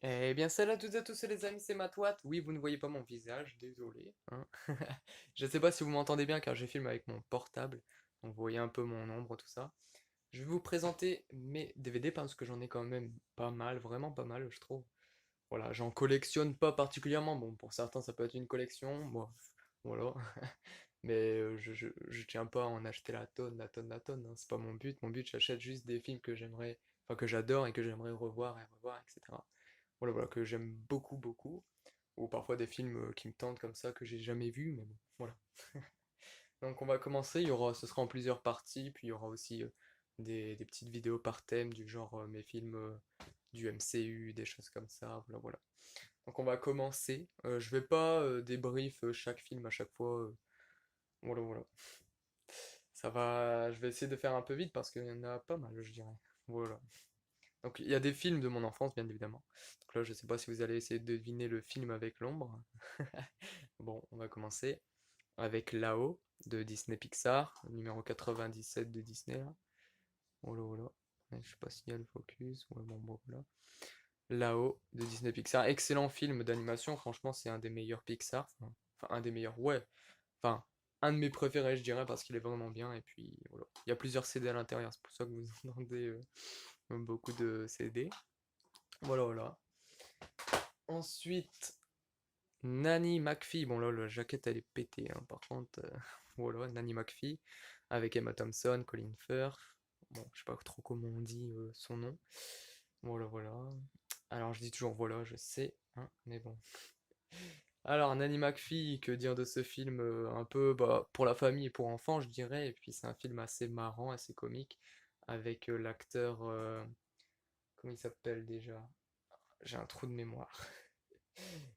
Eh bien, salut à toutes et à tous les amis, c'est Matouat. Oui, vous ne voyez pas mon visage, désolé, hein. Je ne sais pas si vous m'entendez bien car je filme avec mon portable, donc vous voyez un peu mon ombre, tout ça. Je vais vous présenter mes DVD parce que j'en ai quand même pas mal, vraiment pas mal, je trouve. Voilà, j'en collectionne pas particulièrement. Bon, pour certains, ça peut être une collection, bon, voilà. Mais je tiens pas à en acheter la tonne, hein. C'est pas mon but. Mon but, j'achète juste des films que j'aimerais, enfin que j'adore et que j'aimerais revoir et revoir, etc. Voilà, voilà, que j'aime beaucoup, beaucoup. Ou parfois des films qui me tentent comme ça, que j'ai jamais vus, mais bon, voilà. Donc on va commencer, ce sera en plusieurs parties, puis il y aura aussi des petites vidéos par thème, du genre mes films du MCU, des choses comme ça, voilà, voilà. Donc on va commencer. Je vais pas débrief chaque film à chaque fois, voilà, voilà. Ça va, je vais essayer de faire un peu vite parce qu'il y en a pas mal, je dirais. Voilà. Donc il y a des films de mon enfance, bien évidemment. Donc là, je sais pas si vous allez essayer de deviner le film avec l'ombre. Bon, on va commencer avec Là-haut de Disney Pixar, numéro 97 de Disney, là. Oh là oh là. Ouais, je sais pas s'il y a le focus. Ouais, bon, voilà. Là-haut de Disney Pixar. Excellent film d'animation. Franchement, c'est un des meilleurs Pixar. Enfin, un des meilleurs, ouais. Enfin, un de mes préférés, je dirais, parce qu'il est vraiment bien. Et puis, voilà. Il y a plusieurs CD à l'intérieur. C'est pour ça que vous entendez beaucoup de CD. Voilà, voilà. Ensuite, Nanny McPhee. Bon, là, la jaquette, elle est pétée, hein. Par contre, voilà, Nanny McPhee. Avec Emma Thompson, Colin Firth. Bon, je sais pas trop comment on dit son nom. Voilà, voilà. Alors, je dis toujours voilà, je sais, hein, mais bon. Alors, Nanny McPhee, que dire de ce film un peu bah, pour la famille et pour enfants, je dirais. Et puis, c'est un film assez marrant, assez comique. Avec l'acteur. Comment il s'appelle déjà? J'ai un trou de mémoire.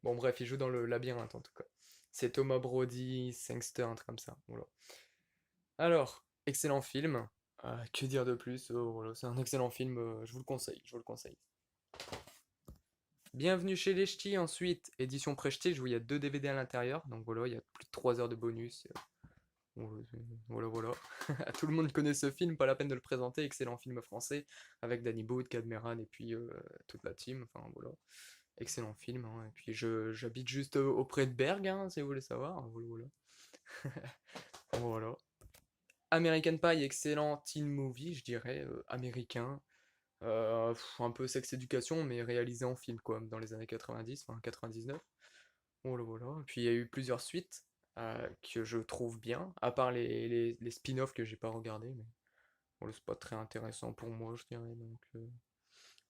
Bon, bref, il joue dans le labyrinthe en tout cas. C'est Thomas Brody, Sangster, un truc comme ça. Voilà. Alors, excellent film. Que dire de plus? Voilà, c'est un excellent film, je vous le conseille, je vous le conseille. Bienvenue chez les Ch'tis, ensuite, édition pré-ch'ti, je vous il y a 2 DVD à l'intérieur, donc voilà, il y a plus de 3 heures de bonus. Voilà, voilà. Tout le monde connaît ce film, pas la peine de le présenter, excellent film français, avec Danny Boone, Cadmeran et puis toute la team, enfin voilà. Excellent film, hein. Et puis j'habite juste auprès de Berg, hein, si vous voulez savoir. Voilà, voilà. Voilà. American Pie, excellent teen movie, je dirais, américain. Un peu sex éducation, mais réalisé en film, quoi, dans les années 90, enfin 99. Voilà, voilà. Et puis il y a eu plusieurs suites que je trouve bien, à part les spin-offs que j'ai pas regardés, mais voilà, c'est pas très intéressant pour moi, je dirais. Donc,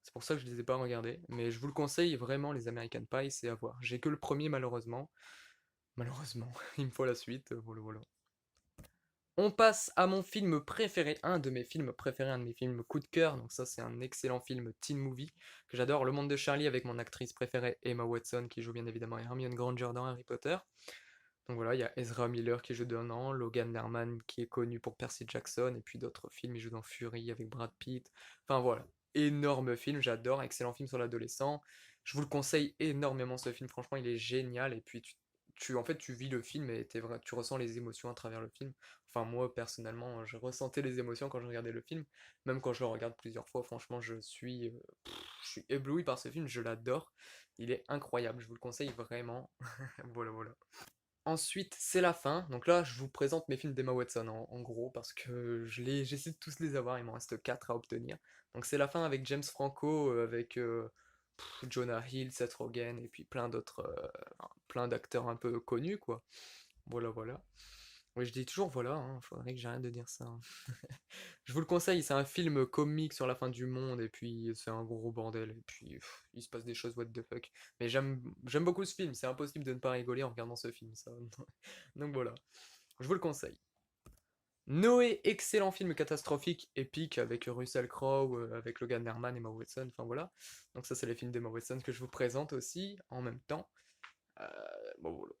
c'est pour ça que je les ai pas regardés. Mais je vous le conseille vraiment, les American Pie, c'est à voir. J'ai que le premier, malheureusement. Malheureusement, il me faut la suite. Voilà, voilà. On passe à mon film préféré, un de mes films préférés, un de mes films coup de cœur. Donc ça, c'est un excellent film teen movie que j'adore. Le Monde de Charlie avec mon actrice préférée Emma Watson qui joue bien évidemment Hermione Granger dans Harry Potter. Donc voilà, il y a Ezra Miller qui joue dedans, Logan Lerman qui est connu pour Percy Jackson et puis d'autres films. Il joue dans Fury avec Brad Pitt. Enfin voilà, énorme film, j'adore, excellent film sur l'adolescent. Je vous le conseille énormément ce film. Franchement, il est génial et puis en fait, tu vis le film et tu ressens les émotions à travers le film. Enfin, moi, personnellement, je ressentais les émotions quand je regardais le film. Même quand je le regarde plusieurs fois, franchement, je suis ébloui par ce film, je l'adore. Il est incroyable, je vous le conseille vraiment. Voilà, voilà. Ensuite, c'est la fin. Donc là, je vous présente mes films d'Emma Watson en gros, parce que j'essaie de tous les avoir, il m'en reste 4 à obtenir. Donc c'est la fin avec James Franco, avec Jonah Hill, Seth Rogen, et puis plein d'acteurs un peu connus, quoi. Voilà, voilà. Oui, je dis toujours voilà, hein, faudrait que j'arrête de dire ça, hein. Je vous le conseille, c'est un film comique sur la fin du monde, et puis c'est un gros bordel, et puis il se passe des choses what the fuck. Mais j'aime beaucoup ce film, c'est impossible de ne pas rigoler en regardant ce film, ça. Donc voilà, je vous le conseille. Noé, excellent film catastrophique, épique, avec Russell Crowe, avec Logan Lerman et Emma Watson, enfin voilà. Donc ça, c'est les films d'Emma Watson que je vous présente aussi, en même temps. Euh, bon, voilà.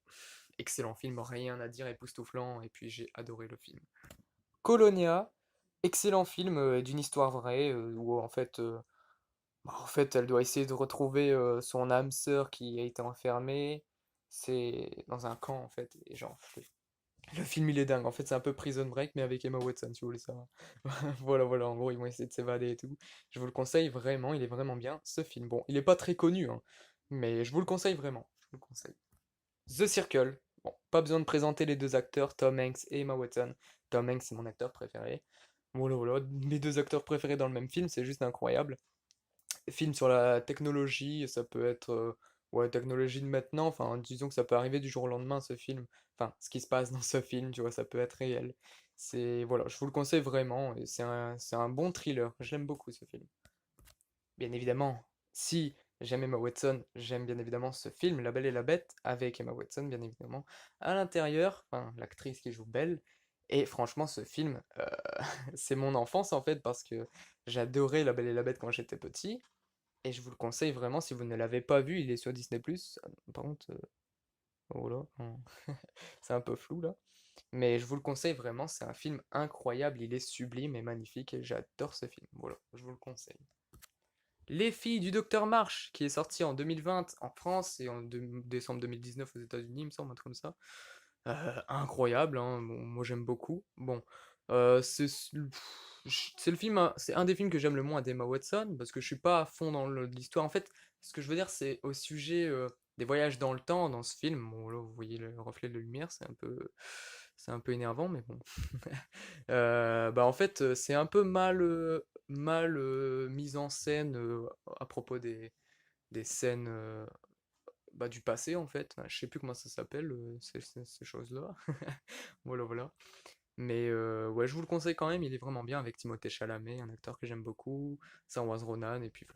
Excellent film, rien à dire, époustouflant, et puis j'ai adoré le film. Colonia, excellent film d'une histoire vraie, où en fait, elle doit essayer de retrouver son âme sœur qui a été enfermée. C'est dans un camp, en fait, et genre, Le film il est dingue, en fait c'est un peu Prison Break mais avec Emma Watson si vous voulez savoir. Voilà, voilà, en gros ils vont essayer de s'évader et tout. Je vous le conseille vraiment, il est vraiment bien ce film. Bon, il est pas très connu, hein, mais je vous le conseille vraiment, je vous le conseille. The Circle, bon, pas besoin de présenter les deux acteurs, Tom Hanks et Emma Watson. Tom Hanks c'est mon acteur préféré. Voilà, voilà, mes deux acteurs préférés dans le même film, c'est juste incroyable. Film sur la technologie, ça peut être ouais, technologie de maintenant, enfin disons que ça peut arriver du jour au lendemain ce film, enfin ce qui se passe dans ce film, tu vois, ça peut être réel. C'est voilà, je vous le conseille vraiment, et c'est un bon thriller, j'aime beaucoup ce film. Bien évidemment, si j'aime Emma Watson, j'aime bien évidemment ce film, La Belle et la Bête, avec Emma Watson, bien évidemment, à l'intérieur, enfin l'actrice qui joue Belle, et franchement ce film, c'est mon enfance en fait, parce que j'adorais La Belle et la Bête quand j'étais petit, et je vous le conseille vraiment si vous ne l'avez pas vu, il est sur Disney+. Par contre, oh là, c'est un peu flou là. Mais je vous le conseille vraiment, c'est un film incroyable, il est sublime et magnifique et j'adore ce film. Voilà, je vous le conseille. Les filles du Docteur March, qui est sorti en 2020 en France et en décembre 2019 aux États-Unis, il me semble, un truc comme ça. Incroyable, hein, bon, moi j'aime beaucoup. Bon, c'est le film, c'est un des films que j'aime le moins d'Emma Watson, parce que je suis pas à fond dans l'histoire. En fait, ce que je veux dire, c'est au sujet des voyages dans le temps dans ce film. Bon, là, vous voyez le reflet de lumière, c'est un peu énervant, mais bon. Bah en fait, c'est un peu mal mis en scène à propos des scènes bah, du passé en fait. Je sais plus comment ça s'appelle, ces choses-là. Voilà, voilà. Mais ouais, je vous le conseille quand même, il est vraiment bien avec Timothée Chalamet, un acteur que j'aime beaucoup, Saoirse Ronan, et puis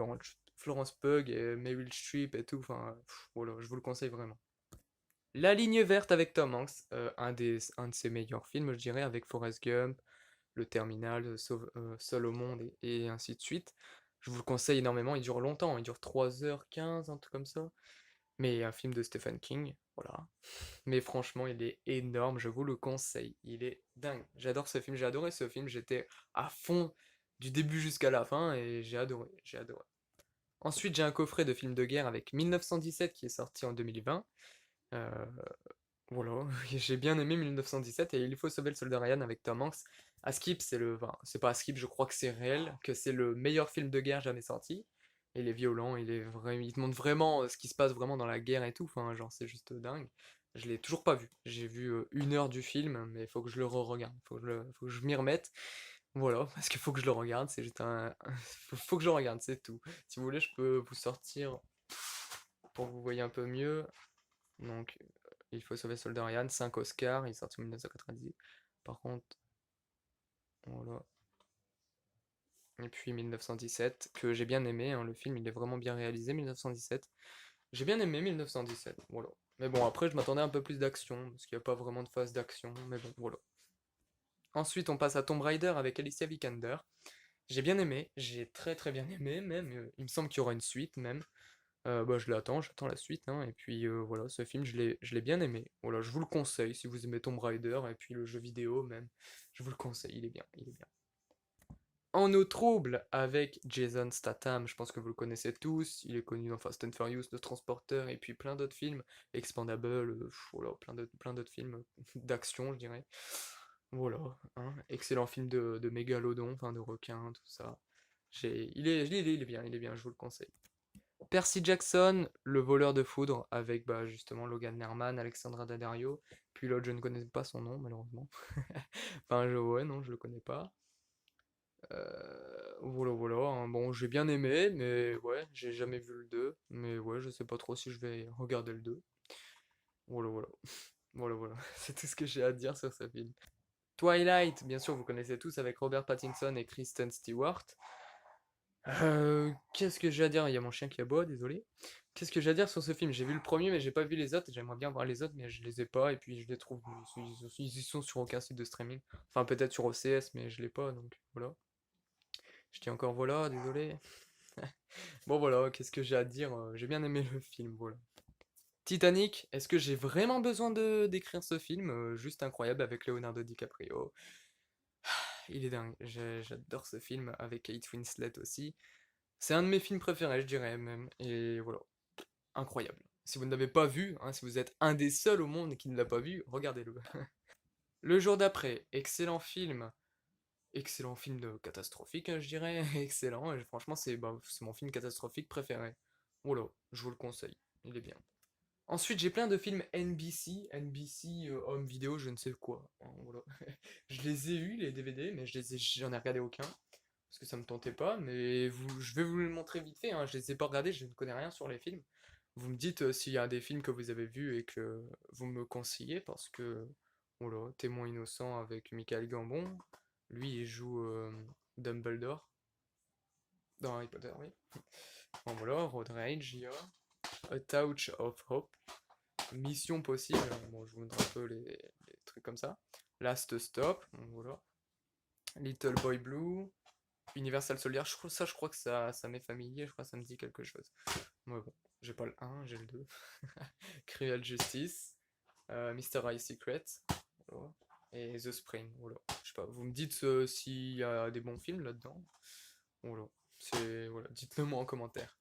Florence Pugh et Meryl Streep et tout. Enfin, voilà, je vous le conseille vraiment. La ligne verte avec Tom Hanks, un de ses meilleurs films, je dirais, avec Forrest Gump, Le Terminal, Seul au monde, et ainsi de suite. Je vous le conseille énormément, il dure longtemps, il dure 3h15, un truc comme ça. Mais un film de Stephen King, voilà. Mais franchement, il est énorme, je vous le conseille. Il est dingue. J'adore ce film, j'ai adoré ce film, j'étais à fond du début jusqu'à la fin et j'ai adoré, j'ai adoré. Ensuite, j'ai un coffret de films de guerre avec 1917 qui est sorti en 2020. Euh, voilà, j'ai bien aimé 1917 et Il faut sauver le soldat Ryan avec Tom Hanks. Skip, enfin, c'est pas Skip, je crois que c'est réel, que c'est le meilleur film de guerre jamais sorti. Il est violent, il te montre vraiment ce qui se passe vraiment dans la guerre et tout. Enfin, genre, c'est juste dingue. Je l'ai toujours pas vu. J'ai vu 1 heure du film, mais il faut que je le re-regarde. Faut que je m'y remette. Voilà, parce qu'il faut que je le regarde. C'est juste faut que je le regarde, c'est tout. Si vous voulez, je peux vous sortir pour que vous voyez un peu mieux. Donc, Il faut sauver Soldat Ryan, 5 Oscars, il est sorti en 1998. Par contre, voilà. Et puis 1917, que j'ai bien aimé, hein, le film il est vraiment bien réalisé, 1917. J'ai bien aimé 1917, voilà. Mais bon, après je m'attendais à un peu plus d'action, parce qu'il n'y a pas vraiment de phase d'action, mais bon, voilà. Ensuite, on passe à Tomb Raider avec Alicia Vikander. J'ai bien aimé, j'ai très très bien aimé, même. Il me semble qu'il y aura une suite, même. Bah, j'attends la suite, hein, et puis voilà, ce film, je l'ai bien aimé. Voilà, je vous le conseille si vous aimez Tomb Raider, et puis le jeu vidéo même. Je vous le conseille, il est bien, il est bien. En eau trouble avec Jason Statham, je pense que vous le connaissez tous. Il est connu dans Fast and Furious, The Transporter, et puis plein d'autres films. Expandable, voilà, plein d'autres films d'action, je dirais. Voilà, hein, excellent film de mégalodon, enfin de requin, tout ça. Il est bien, je vous le conseille. Percy Jackson, le voleur de foudre, avec bah, justement Logan Lerman, Alexandra Daddario, puis l'autre je ne connais pas son nom malheureusement. Enfin ouais non je le connais pas. Voilà voilà, hein. Bon j'ai bien aimé mais ouais j'ai jamais vu le 2 mais ouais je sais pas trop si je vais regarder le 2. Voilà voilà. Voilà voilà, c'est tout ce que j'ai à dire sur ce film. Twilight, bien sûr vous connaissez tous avec Robert Pattinson et Kristen Stewart. Qu'est-ce que j'ai à dire? Il y a mon chien qui aboie, désolé. Qu'est-ce que j'ai à dire sur ce film? J'ai vu le premier, mais j'ai pas vu les autres. J'aimerais bien voir les autres, mais je les ai pas. Et puis je les trouve, ils y sont sur aucun site de streaming. Enfin, peut-être sur OCS, mais je l'ai pas, donc voilà. Je dis encore voilà, désolé. Bon, voilà, qu'est-ce que j'ai à dire? J'ai bien aimé le film, voilà. Titanic, est-ce que j'ai vraiment besoin de d'écrire ce film? Juste incroyable avec Leonardo DiCaprio. Il est dingue. J'adore ce film avec Kate Winslet aussi. C'est un de mes films préférés, je dirais même. Et voilà, incroyable. Si vous ne l'avez pas vu, hein, si vous êtes un des seuls au monde qui ne l'a pas vu, regardez-le. Le jour d'après, excellent film de catastrophique, je dirais, excellent, et franchement c'est mon film catastrophique préféré. Voilà, je vous le conseille, il est bien. Ensuite, j'ai plein de films NBC, home vidéo, je ne sais quoi. Hein, voilà. Je les ai eus, les DVD, mais j'en ai regardé aucun, parce que ça me tentait pas, mais je vais vous le montrer vite fait, hein, je les ai pas regardés, je ne connais rien sur les films. Vous me dites s'il y a des films que vous avez vus et que vous me conseillez, parce que, voilà, Témoin innocent avec Michael Gambon, lui il joue Dumbledore dans Harry Potter, oui. Bon voilà, Road Rage, il y a A Touch of Hope, Mission Possible, bon je vous montre un peu les trucs comme ça. Last Stop, bon, voilà. Little Boy Blue, Universal Soldier, je crois que ça m'est familier, je crois que ça me dit quelque chose. Ouais, bon, j'ai pas le 1, j'ai le 2. Cruel Justice, Mr. High Secret, voilà. Et The Spring, voilà. Je sais pas, vous me dites s'il y a des bons films là-dedans. Voilà, voilà, dites-le moi en commentaire.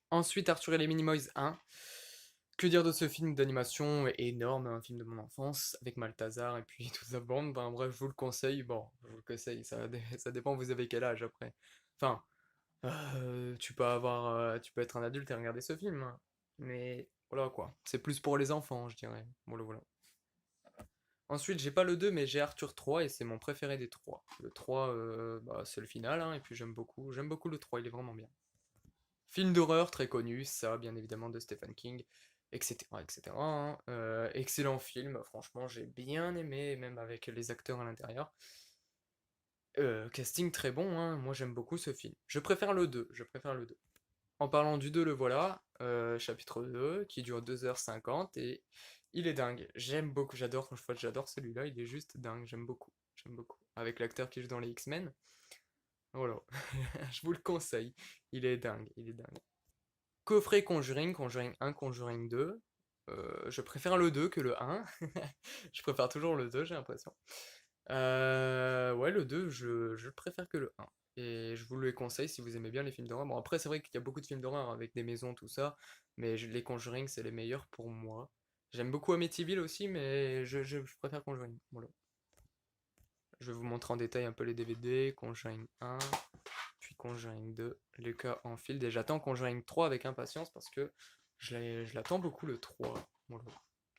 Ensuite, Arthur et les Minimoys 1. Que dire de ce film d'animation énorme, un film de mon enfance, avec Malthazar et puis toute sa bande. Ben, bref, je vous le conseille. Bon, je vous le conseille, ça dépend, vous avez quel âge après. Enfin, tu peux être un adulte et regarder ce film, hein. Mais voilà quoi, c'est plus pour les enfants, je dirais. Voilà, voilà. Ensuite, j'ai pas le 2, mais j'ai Arthur 3 et c'est mon préféré des 3. Le 3, bah, c'est le final, hein, et puis j'aime beaucoup le 3, il est vraiment bien. Film d'horreur très connu, ça bien évidemment de Stephen King, etc. etc. Hein. Excellent film, franchement j'ai bien aimé, même avec les acteurs à l'intérieur. Casting très bon, hein. Moi j'aime beaucoup ce film. Je préfère le 2, je préfère le 2. En parlant du 2, le voilà, chapitre 2, qui dure 2h50, et il est dingue. J'aime beaucoup, j'adore celui-là, il est juste dingue, j'aime beaucoup. Avec l'acteur qui joue dans les X-Men, voilà, je vous le conseille, il est dingue, il est dingue. Coffret Conjuring, Conjuring 1, Conjuring 2. Je préfère le 2 que le 1. Je préfère toujours le 2, j'ai l'impression. Ouais, le 2, je le préfère que le 1. Et je vous le conseille si vous aimez bien les films d'horreur. Bon, après, c'est vrai qu'il y a beaucoup de films d'horreur avec des maisons, tout ça. Mais les Conjuring, c'est les meilleurs pour moi. J'aime beaucoup Amityville aussi, mais je préfère Conjuring. Voilà. Je vais vous montrer en détail un peu les DVD. Conjuring 1, puis Conjuring 2, les cas en fil. Et j'attends Conjuring 3 avec impatience parce que je l'attends beaucoup le 3. Voilà.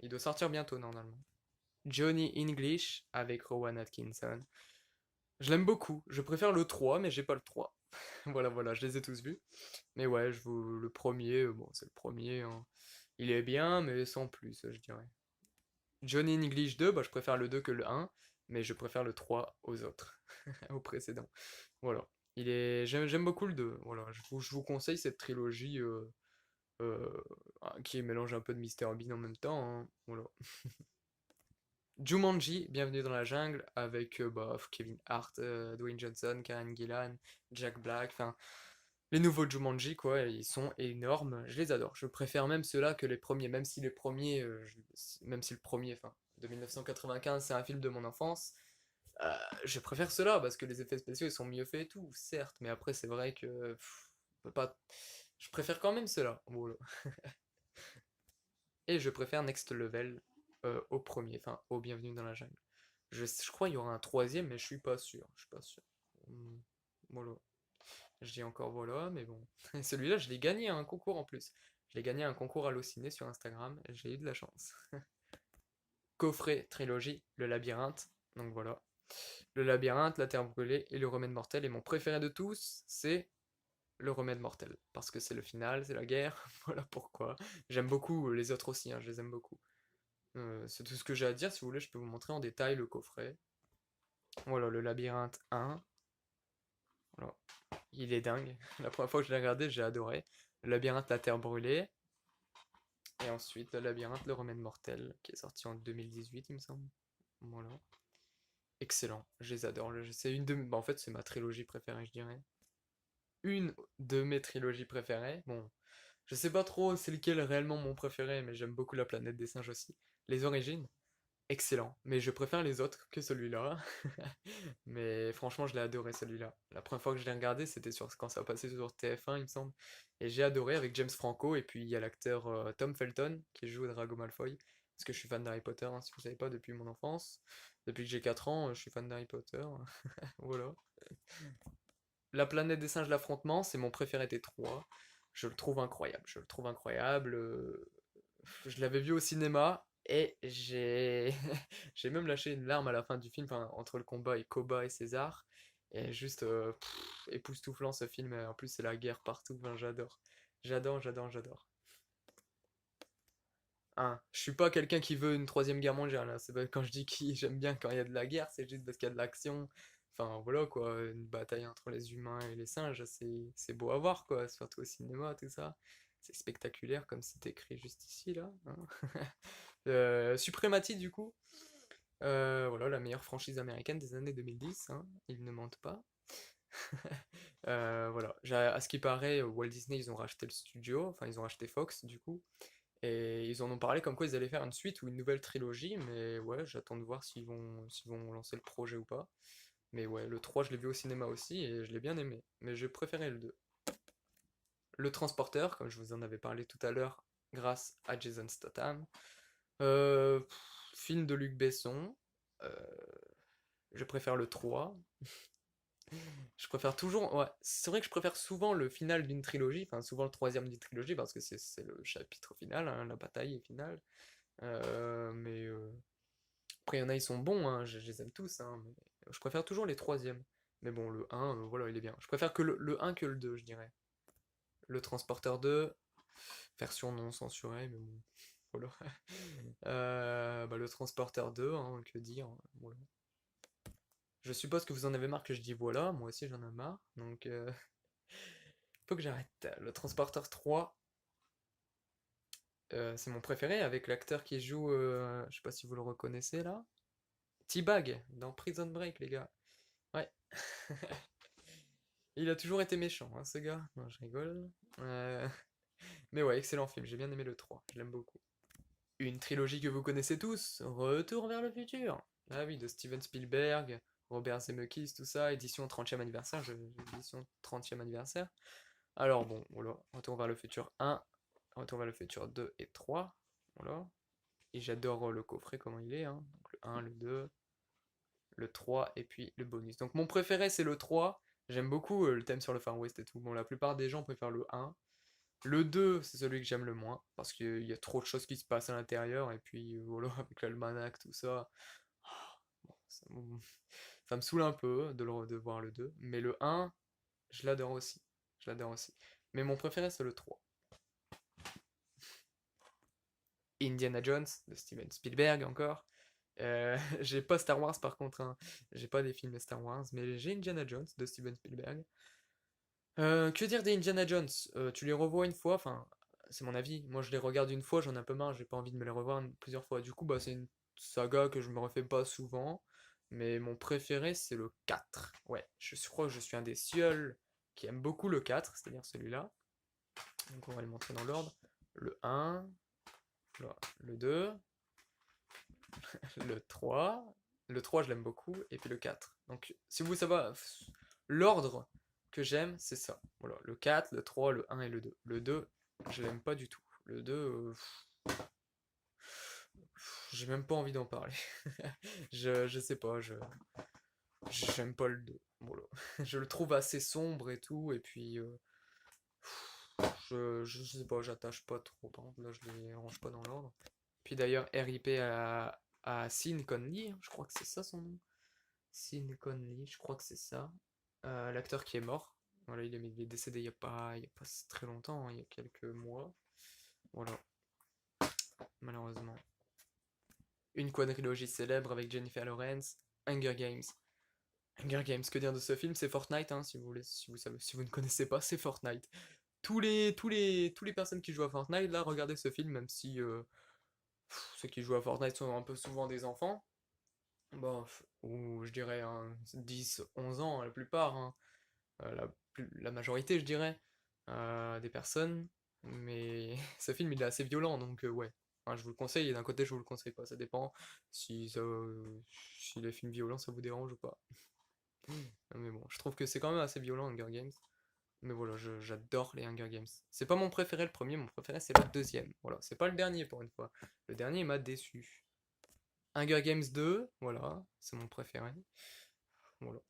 Il doit sortir bientôt normalement. Johnny English avec Rowan Atkinson. Je l'aime beaucoup. Je préfère le 3, mais j'ai pas le 3. Voilà, voilà, je les ai tous vus. Mais ouais, le premier, bon, c'est le premier, hein. Il est bien, mais sans plus, je dirais. Johnny English 2, bah, je préfère le 2 que le 1, mais je préfère le 3 aux autres, aux précédents. Voilà. J'aime beaucoup le 2. Voilà. Je vous conseille cette trilogie euh, qui mélange un peu de Mr Bean en même temps, hein. Voilà. Jumanji, Bienvenue dans la jungle, avec bah, Kevin Hart, Dwayne Johnson, Karen Gillan, Jack Black, enfin, les nouveaux Jumanji, quoi, ils sont énormes, je les adore. Je préfère même ceux-là que les premiers, même si les premiers, même si le premier, enfin, de 1995, c'est un film de mon enfance, euh, je préfère ceux-là parce que les effets spéciaux ils sont mieux faits et tout, certes, mais après c'est vrai que on peut pas. Je préfère quand même ceux-là. Voilà. Et je préfère Next Level au premier, enfin au Bienvenue dans la jungle. Je crois qu'il y aura un troisième, mais je suis pas sûr. Je suis pas sûr. Hmm, voilà. Je dis encore voilà, mais bon. Celui-là, je l'ai gagné à un concours en plus. Je l'ai gagné à un concours Allociné sur Instagram. J'ai eu de la chance. Coffret trilogie, le labyrinthe. Donc voilà. Le labyrinthe, la terre brûlée et le remède mortel. Et mon préféré de tous, c'est le remède mortel. Parce que c'est le final, c'est la guerre. Voilà pourquoi. J'aime beaucoup les autres aussi, hein, je les aime beaucoup. C'est tout ce que j'ai à dire. Si vous voulez, je peux vous montrer en détail le coffret. Voilà, le labyrinthe 1. Voilà. Il est dingue. La première fois que je l'ai regardé, j'ai adoré. Le labyrinthe, la terre brûlée. Et ensuite, le labyrinthe, le remède mortel, qui est sorti en 2018, il me semble. Voilà. Excellent. Je les adore. C'est une de... bah, en fait, c'est ma trilogie préférée, je dirais. Une de mes trilogies préférées. Bon, je sais pas trop c'est lequel est réellement mon préféré, mais j'aime beaucoup La planète des singes aussi. Les origines, excellent. Mais je préfère les autres que celui-là. Mais franchement, je l'ai adoré celui-là. La première fois que je l'ai regardé, c'était quand ça passait sur TF1, il me semble. Et j'ai adoré avec James Franco. Et puis il y a l'acteur Tom Felton qui joue Drago Malfoy. parce que je suis fan d'Harry Potter, hein, si vous savez pas, depuis mon enfance. Depuis que j'ai 4 ans, je suis fan d'Harry Potter. Voilà. La planète des singes, l'affrontement, c'est mon préféré des trois. Je le trouve incroyable. Je le trouve incroyable. Je l'avais vu au cinéma et j'ai j'ai même lâché une larme à la fin du film, enfin, entre le combat et Koba et César. Et juste époustouflant ce film. Et en plus, c'est la guerre partout. Enfin, j'adore. J'adore, j'adore, j'adore. Hein, je suis pas quelqu'un qui veut une troisième guerre mondiale, hein. C'est pas quand je dis qui j'aime bien quand il y a de la guerre, c'est juste parce qu'il y a de l'action. Enfin voilà quoi, une bataille entre les humains et les singes, c'est beau à voir quoi, surtout au cinéma, tout ça. C'est spectaculaire comme c'est écrit juste ici là, hein. Supremacy du coup, voilà la meilleure franchise américaine des années 2010, hein, ils ne mentent pas. Voilà, à ce qui paraît, Walt Disney ils ont racheté le studio, enfin ils ont racheté Fox du coup. Et ils en ont parlé comme quoi ils allaient faire une suite ou une nouvelle trilogie, mais ouais, j'attends de voir s'ils vont lancer le projet ou pas. Mais ouais, le 3 je l'ai vu au cinéma aussi et je l'ai bien aimé, mais j'ai préféré le 2. Le Transporteur, comme je vous en avais parlé tout à l'heure, grâce à Jason Statham. Film de Luc Besson, euh, je préfère le 3. Je préfère toujours, ouais, c'est vrai que je préfère souvent le final d'une trilogie, enfin souvent le troisième d'une trilogie parce que c'est le chapitre final, hein, la bataille est finale. Mais après, il y en a, ils sont bons, hein, je les aime tous, hein, mais je préfère toujours les troisièmes. Mais bon, le un voilà, il est bien. Je préfère que le un que le 2 je dirais. Le Transporteur 2 version non censurée, mais bon, voilà. Bah, le Transporteur 2 hein, que dire, voilà. Je suppose que vous en avez marre que je dis voilà, moi aussi j'en ai marre, donc faut que j'arrête. Le Transporteur 3 c'est mon préféré avec l'acteur qui joue, je sais pas si vous le reconnaissez là, T-Bag dans Prison Break, les gars. Ouais. Il a toujours été méchant, hein, ce gars. Non, je rigole. Euh, Mais ouais, excellent film. J'ai bien aimé le 3. Je l'aime beaucoup. Une trilogie que vous connaissez tous, Retour vers le futur. Ah oui, de Steven Spielberg, Robert Zemeckis, tout ça, édition 30e anniversaire, édition 30e anniversaire. Alors bon, voilà, Retour vers le futur 1, Retour vers le futur 2 et 3. Voilà. Et j'adore le coffret, comment il est, hein. Donc le 1, le 2, le 3 et puis le bonus. Donc mon préféré c'est le 3. J'aime beaucoup le thème sur le Far West et tout. Bon, la plupart des gens préfèrent le 1. Le 2, c'est celui que j'aime le moins, parce qu'il y a trop de choses qui se passent à l'intérieur, et puis voilà, avec l'almanach, tout ça, bon, ça me saoule un peu de voir le 2. Mais le 1, je l'adore aussi. Je l'adore aussi. Mais mon préféré, c'est le 3. Indiana Jones, de Steven Spielberg encore. J'ai pas Star Wars par contre, hein. J'ai pas des films de Star Wars, mais j'ai Indiana Jones de Steven Spielberg. Que dire des Indiana Jones? Tu les revois une fois, enfin, c'est mon avis. Moi, je les regarde une fois, j'en ai un peu marre, j'ai pas envie de me les revoir plusieurs fois. Du coup, bah, c'est une saga que je me refais pas souvent, mais mon préféré, c'est le 4. Ouais, je crois que je suis un des seuls qui aime beaucoup le 4, c'est-à-dire celui-là. Donc, on va les montrer dans l'ordre. Le 1, le 2, le 3. Le 3, je l'aime beaucoup, et puis le 4. Donc, si vous savez, l'ordre que j'aime, c'est ça. Voilà, le 4, le 3, le 1 et le 2. Le 2, je l'aime pas du tout. Le 2, j'ai même pas envie d'en parler. Je sais pas, j'aime pas le 2. Voilà. Je le trouve assez sombre et tout, et puis je sais pas, j'attache pas trop. Par contre, là, je les range pas dans l'ordre. Puis d'ailleurs, RIP à Sean Connery, hein, je crois que c'est ça son nom. Sean Connery, je crois que c'est ça. L'acteur qui est mort. Voilà, il est décédé il y a pas très longtemps, hein, il y a quelques mois. Voilà, malheureusement. Une quadrilogie célèbre avec Jennifer Lawrence, Hunger Games. Hunger Games, que dire de ce film? C'est Fortnite, hein, si vous voulez, si vous savez, si vous ne connaissez pas, c'est Fortnite. Tous les personnes qui jouent à Fortnite, là, regardez ce film, même si ceux qui jouent à Fortnite sont un peu souvent des enfants. Bon, ou je dirais 10, 11 ans, la plupart, hein. La majorité, je dirais, des personnes. Mais ce film, il est assez violent, donc ouais. Enfin, je vous le conseille, et d'un côté, je vous le conseille pas. Ça dépend si les films violents, ça vous dérange ou pas. Mais bon, je trouve que c'est quand même assez violent, Hunger Games. Mais voilà, j'adore les Hunger Games. C'est pas mon préféré le premier, mon préféré c'est le deuxième. Voilà, c'est pas le dernier pour une fois. Le dernier il m'a déçu. Hunger Games 2, voilà, c'est mon préféré. Voilà.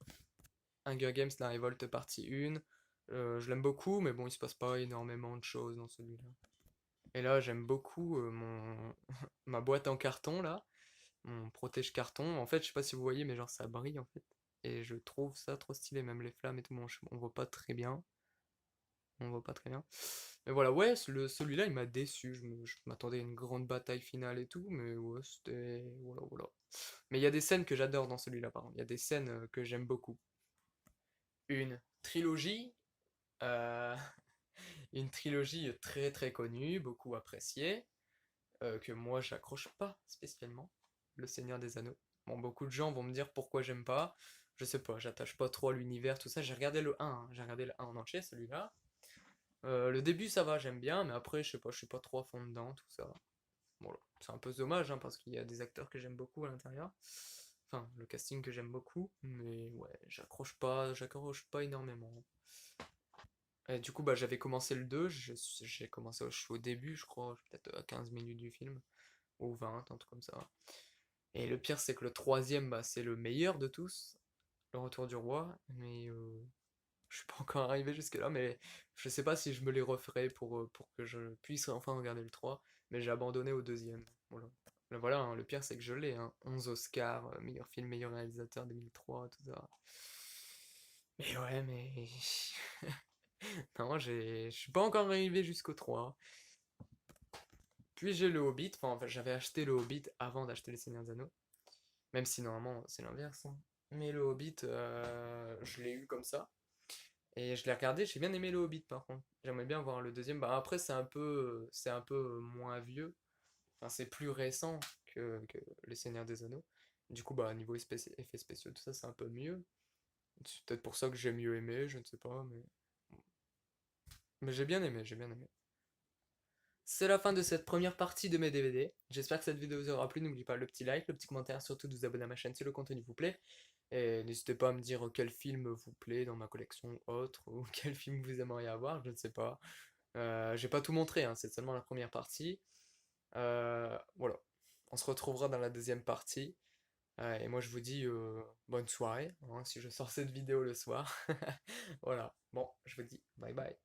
Hunger Games, la révolte partie 1. Je l'aime beaucoup, mais bon, il se passe pas énormément de choses dans celui-là. Et là, j'aime beaucoup ma boîte en carton, là, mon protège-carton. En fait, je sais pas si vous voyez, mais genre ça brille en fait. Et je trouve ça trop stylé, même les flammes et tout. Bon, on voit pas très bien. On voit pas très bien. Mais voilà, ouais, celui-là, il m'a déçu. Je m'attendais à une grande bataille finale et tout, mais ouais, c'était. Voilà, voilà. Mais il y a des scènes que j'adore dans celui-là, par contre. Il y a des scènes que j'aime beaucoup. Une trilogie, euh, une trilogie très très connue, beaucoup appréciée, que moi j'accroche pas spécialement, Le Seigneur des Anneaux. Bon, beaucoup de gens vont me dire pourquoi j'aime pas. Je sais pas, j'attache pas trop à l'univers, tout ça. J'ai regardé le 1, hein, j'ai regardé le 1 en entier, celui-là. Le début ça va, j'aime bien, mais après je sais pas, je suis pas trop à fond dedans, tout ça. Bon, c'est un peu dommage, hein, parce qu'il y a des acteurs que j'aime beaucoup à l'intérieur. Enfin, le casting que j'aime beaucoup, mais ouais, j'accroche pas énormément. Et du coup, bah, j'avais commencé le 2, j'ai commencé je suis au début, je crois, peut-être à 15 minutes du film, ou 20, un truc comme ça. Et le pire, c'est que le troisième, bah, c'est le meilleur de tous, Le Retour du Roi, mais je suis pas encore arrivé jusque-là, mais je sais pas si je me les referai pour que je puisse enfin regarder le 3, mais j'ai abandonné au deuxième. Voilà. Mais voilà, hein, le pire, c'est que je l'ai, hein, 11 Oscars, meilleur film, meilleur réalisateur 2003, tout ça. Mais ouais, mais... non, je suis pas encore arrivé jusqu'au 3. Puis j'ai le Hobbit, enfin, j'avais acheté le Hobbit avant d'acheter Les Seigneurs des Anneaux. Même si normalement c'est l'inverse, hein. Mais le Hobbit, je l'ai eu comme ça. Et je l'ai regardé, j'ai bien aimé le Hobbit par contre. J'aimerais bien voir le deuxième. Bah après c'est un peu moins vieux. Enfin c'est plus récent que Les Seigneurs des Anneaux. Du coup bah niveau effets spéciaux, tout ça c'est un peu mieux. C'est peut-être pour ça que j'ai mieux aimé, je ne sais pas, mais j'ai bien aimé, j'ai bien aimé. C'est la fin de cette première partie de mes DVD. J'espère que cette vidéo vous aura plu. N'oubliez pas le petit like, le petit commentaire, surtout de vous abonner à ma chaîne si le contenu vous plaît. Et n'hésitez pas à me dire quel film vous plaît dans ma collection ou autre, ou quel film vous aimeriez avoir, je ne sais pas. J'ai pas tout montré, hein, c'est seulement la première partie. Voilà, on se retrouvera dans la deuxième partie. Et moi je vous dis bonne soirée, hein, si je sors cette vidéo le soir. Voilà, bon, je vous dis bye bye.